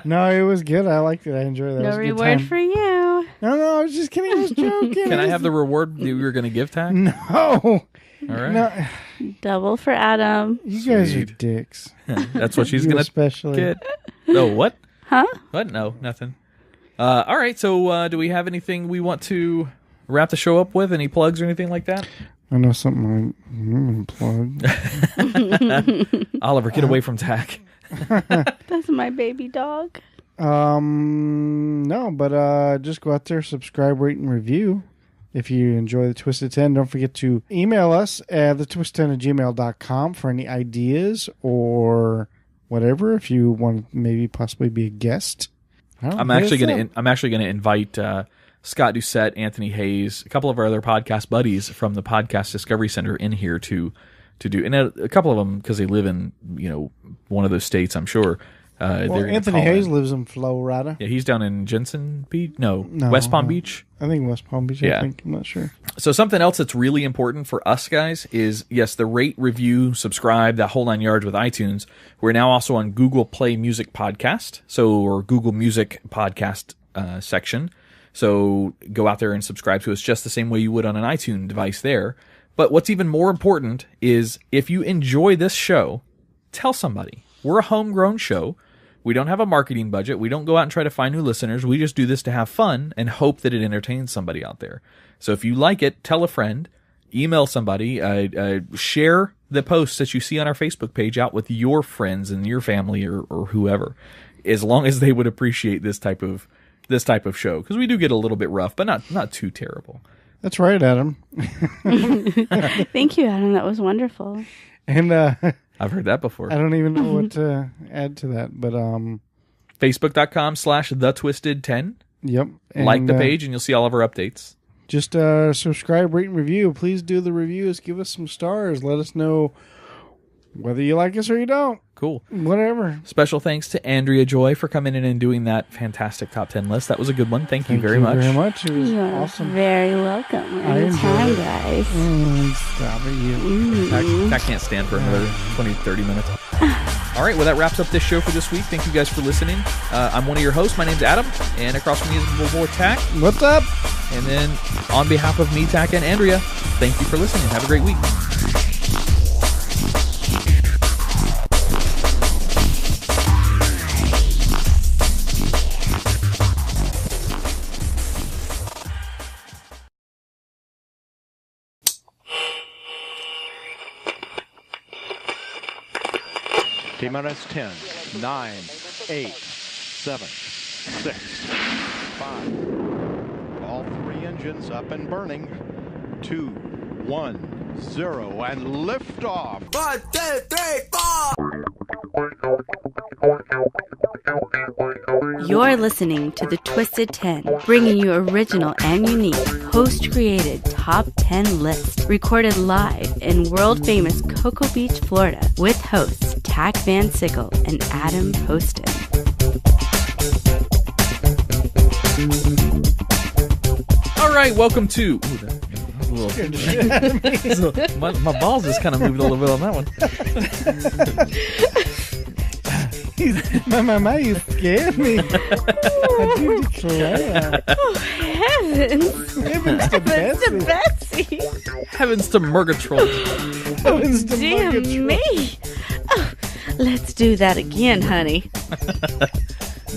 no, it was good. I liked it. I enjoyed it. It No was a good reward time. for you. No, I was just kidding. I was joking. Can I have the reward that we were going to give, Tach? No. All right. No, Double for Adam. you guys are Sweet. dicks. That's what she's You going to especially. get. Oh, what? Huh? What? No, nothing. All right. So do we have anything we want to wrap the show up with? Any plugs or anything like that? I know something I'm plug. Oliver, get away from Tach. That's my baby dog. No, but just go out there, subscribe, rate, and review. If you enjoy the Twisted 10, don't forget to email us at thetwisted10@gmail.com for any ideas or whatever. If you want to maybe possibly be a guest, I'm actually gonna invite Scott Doucette, Anthony Hayes, a couple of our other podcast buddies from the Podcast Discovery Center in here to do, and a couple of them because they live in one of those states, I'm sure. Well, they're gonna Anthony call Hayes in. lives in Florida. Yeah, he's down in Jensen Beach. No, No, West Palm Beach. I think West Palm Beach. Yeah. I think. I'm not sure. So something else that's really important for us guys is, yes, the rate, review, subscribe, that whole 9 yards with iTunes. We're now also on Google Play Music Podcast, or Google Music Podcast section. So go out there and subscribe to us just the same way you would on an iTunes device there. But what's even more important is if you enjoy this show, tell somebody. We're a homegrown show. We don't have a marketing budget. We don't go out and try to find new listeners. We just do this to have fun and hope that it entertains somebody out there. So if you like it, tell a friend, email somebody, share the posts that you see on our Facebook page out with your friends and your family or whoever, as long as they would appreciate this type of show, because we do get a little bit rough, but not too terrible. That's right, Adam. Thank you, Adam. That was wonderful. And I've heard that before. I don't even know what to add to that, but Facebook.com/thetwisted10. yep. Like And, the page and you'll see all of our updates. Just subscribe, rate, and review. Please do the reviews. Give us some stars. Let us know whether you like us or you don't. Cool. Whatever. Special thanks to Andrea Joy for coming in and doing that fantastic top 10 list. That was a good one. Thank you very much. Very much. It was You are awesome. very welcome. I enjoyed Anytime, it. guys. Stop it, you. That can't stand for another 20, 30 minutes. All right, well, that wraps up this show for this week. Thank you guys for listening. I'm one of your hosts. My name's Adam, and across from me is my boy Tach. What's up? And then on behalf of me, Tach, and Andrea, thank you for listening. Have a great week. T-minus 10, 9, 8, 7, 6, 5. All three engines up and burning. 2, 1, 0, and liftoff. 1, 2, 3, 4. You're listening to The Twisted 10, bringing you original and unique host-created top 10 lists, recorded live in world-famous Cocoa Beach, Florida, with hosts Tach Van Sickle and Adam Poston. All All right, welcome to. Ooh, that was a little, my balls just kind of moved a little bit on that one. My, you scared me. I do declare. Oh, heavens. Heavens to Betsy. Betsy. Heavens to Murgatroyd. Heavens to Damn Murgatroyd. me. Oh, let's do that again, honey.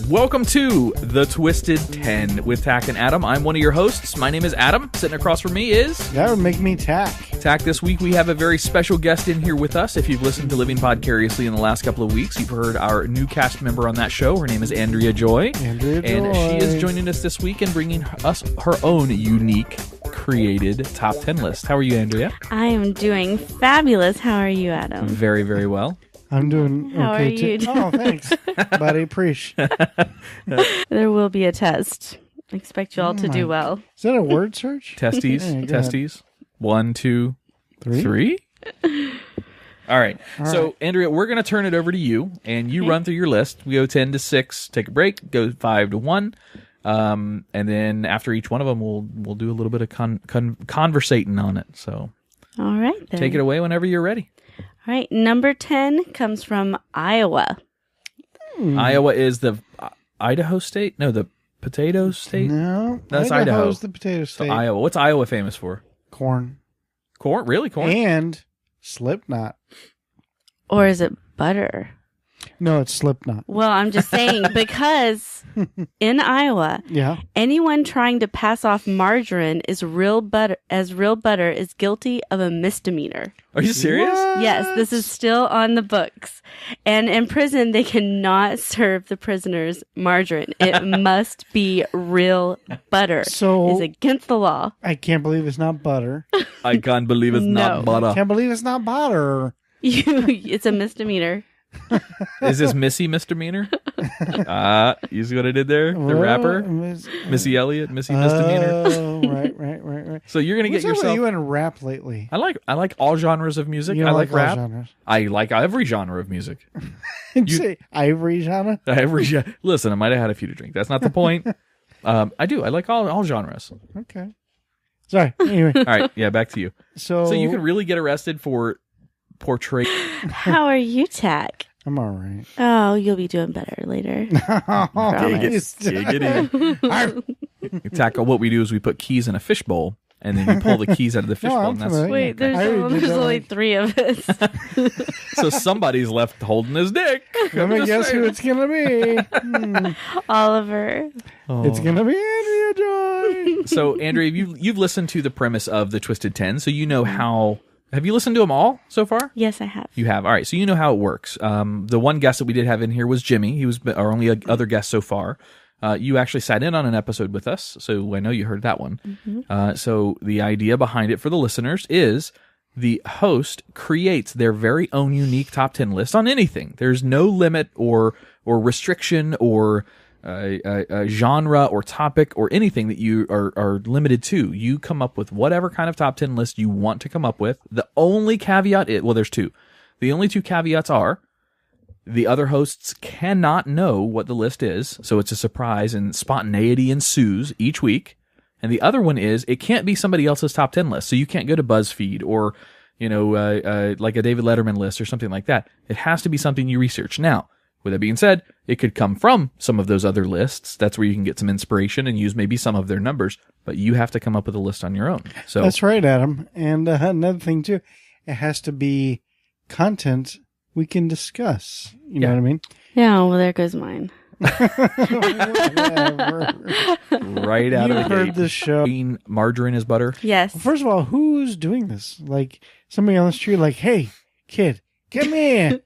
Welcome to the Twisted 10 with Tach and Adam. I'm one of your hosts. My name is Adam. Sitting across from me is... That would make me Tach. Tach. This week we have a very special guest in here with us. If you've listened to Living Podcariously in the last couple of weeks, you've heard our new cast member on that show. Her name is Andrea Joy. Andrea Joy. And she is joining us this week and bringing us her own unique, created top 10 list. How are you, Andrea? I am doing fabulous. How are you, Adam? Very, very well. I'm doing How okay are you too. doing? Oh, thanks, buddy. Appreciate. There will be a test. I expect you all to do well. Is that a word search? Testes, Yeah, go testes. 1, 2, 3. All right. So, Andrea, we're going to turn it over to you, and you run through your list. We go 10 to 6, take a break, go 5 to 1. And then after each one of them, we'll do a little bit of conversating on it. So, All right, then. take it away whenever you're ready. All right, number 10 comes from Iowa. Iowa is the Idaho state? No, the potato state? No, That's Idaho's Idaho. the potato So state. Iowa. What's Iowa famous for? Corn Corn? Really? Corn? and Slipknot. Or is it butter? No, it's Slipknot. Well, I'm just saying because in Iowa, Yeah. anyone trying to pass off margarine is real butter is guilty of a misdemeanor. Are you serious? What? Yes, this is still on the books. And in prison, they cannot serve the prisoners margarine. It must be real butter. So- it's against the law. I can't believe it's not butter. I can't believe it's No. not butter. Can't believe it's not butter. It's a misdemeanor. Is this Missy misdemeanor? You see what I did there? The rapper? Missy Elliott, Missy misdemeanor. Oh, right. So you're gonna What's get up with yourself. you in rap lately? I like all genres of music. You I don't like all rap. genres. I like every genre of music. Did you say ivory genre? Listen, I might have had a few to drink. That's not the point. I do. I like all genres. Okay. Sorry. Anyway, All right, yeah, back to you. so So you can really get arrested for portray. How are you, Tach? I'm all right. Oh, you'll be doing better later. Promise. Tackle. What we do is we put keys in a fishbowl, and then you pull the keys out of the fishbowl. I'm and that's familiar. Wait, there's, I already did that only one. 3 of us. so somebody's left holding his dick. Let me guess who it's gonna be. Oliver. It's gonna be Andrea Joy. So, Andrea, you've listened to the premise of the Twisted 10, so you know how. Have you listened to them all so far? Yes, I have. You have. All right, so you know how it works. The one guest that we did have in here was Jimmy. He was our only other guest so far. You actually sat in on an episode with us, so I know you heard that one. So the idea behind it for the listeners is the host creates their very own unique top 10 list on anything. There's no limit or restriction or a genre or topic or anything that you are limited to. You come up with whatever kind of top 10 list you want to come up with. The only caveat there's 2. The only 2 caveats are the other hosts cannot know what the list is, so it's a surprise and spontaneity ensues each week. And the other one is it can't be somebody else's top 10 list, so you can't go to BuzzFeed or like a David Letterman list or something like that. It has to be something you research. Now, with that being said, it could come from some of those other lists. That's where you can get some inspiration and use maybe some of their numbers, but you have to come up with a list on your own. So That's right, Adam. And another thing too, it has to be content we can discuss. You know what I mean? Yeah, well, there goes mine. Whatever. right out You of the heard gate, this show. margarine is butter. Yes. First of all, who's doing this? Like somebody on the street, like, "Hey, kid, come here.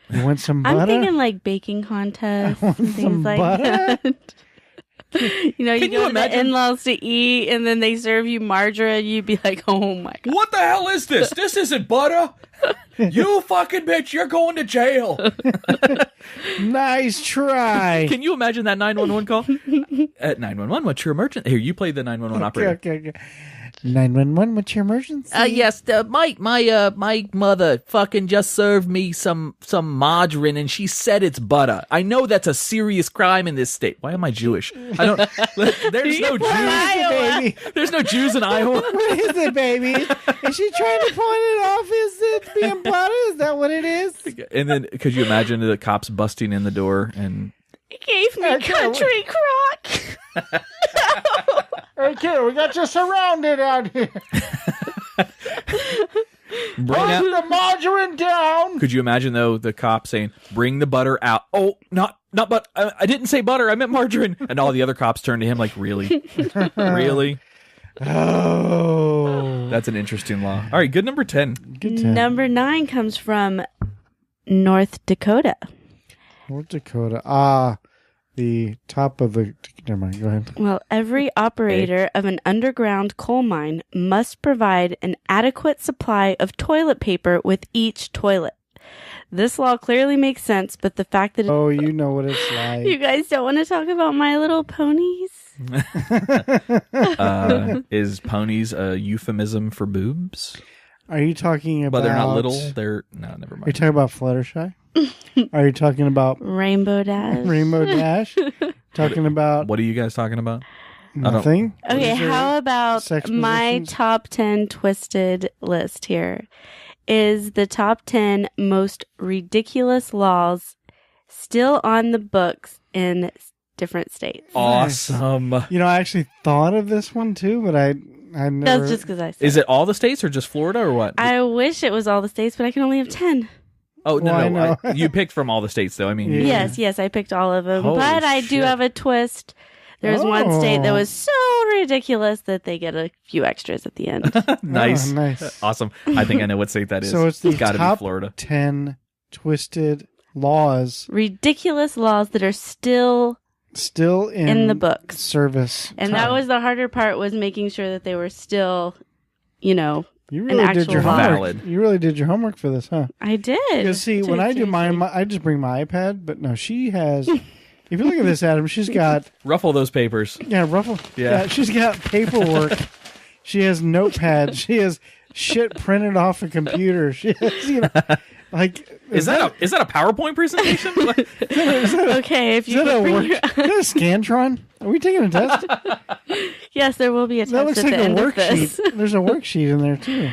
You want some butter?" I'm thinking like baking contests and some things like butter? that. You know, you Can you go to imagine? the in-laws to eat, and then they serve you margarine. You'd be like, "Oh my god!" What the hell is this? This isn't butter. You fucking bitch, you're going to jail. Nice try. Can you imagine that 911 call? At 911, what's your emergency? Here, you play the 911 operator. Okay. 911, what's your emergency? Yes, my mother fucking just served me some margarine, and she said it's butter. I know that's a serious crime in this state. Why am I Jewish? I don't. There's no Jews. There's no Jews in Iowa. What is it, baby? Is she trying to point it off? Is it being butter? Is that what it is? And then, could you imagine the cops busting in the door and? It gave me country crock. Hey, kid, we got you surrounded out here. Bring the margarine down. Could you imagine, though, the cop saying, bring the butter out? Oh, not butter. I didn't say butter. I meant margarine. And all the other cops turn to him like, really? Really? Oh. That's an interesting law. All right, good number 10. Good 10. Number 9 comes from North Dakota. North Dakota. The top of the... Never mind, go ahead. Well, every operator of an underground coal mine must provide an adequate supply of toilet paper with each toilet. This law clearly makes sense, but the fact that... Oh, you know what it's like. You guys don't want to talk about My Little Ponies? Is ponies a euphemism for boobs? Are you talking about... But they're not little. They're... No, never mind. Are you talking about Fluttershy? Are you talking about... Rainbow Dash? Rainbow Dash? Talking about... What are you guys talking about? Nothing? Okay, how about my positions? top 10 twisted list here? Is the top 10 most ridiculous laws still on the books in different states? Awesome. You know, I actually thought of this one too, but I never... That's just because I said Is it all the states or just Florida or what? I wish it was all the states, but I can only have 10. Oh, Well, no. You picked from all the states, though. I mean, Yeah. Yes, I picked all of them. Holy but I do shit. have a twist. There's one state that Oh. was so ridiculous that they get a few extras at the end. nice. Oh, nice. Awesome. I think I know what state that is. So it's the got to be top Florida. 10 twisted laws Ridiculous laws that are still still in the books. service. And that was the harder part, was making sure that they were still, You an really did actual your law. homework. Valid. You really did your homework for this, huh? I did. Because see, when I do mine, I just bring my iPad. But no, she has. If you look at this, Adam, she's got Ruffle those papers. ruffle. Yeah. She's got paperwork. She has notepads. She has shit printed off a computer. She has, like. Is that a PowerPoint presentation? Okay, if Is you that a could work? bring Is that a Scantron? Are we taking a test? Yes, there will be a That test looks at like the a end of this. worksheet. There's a worksheet in there too.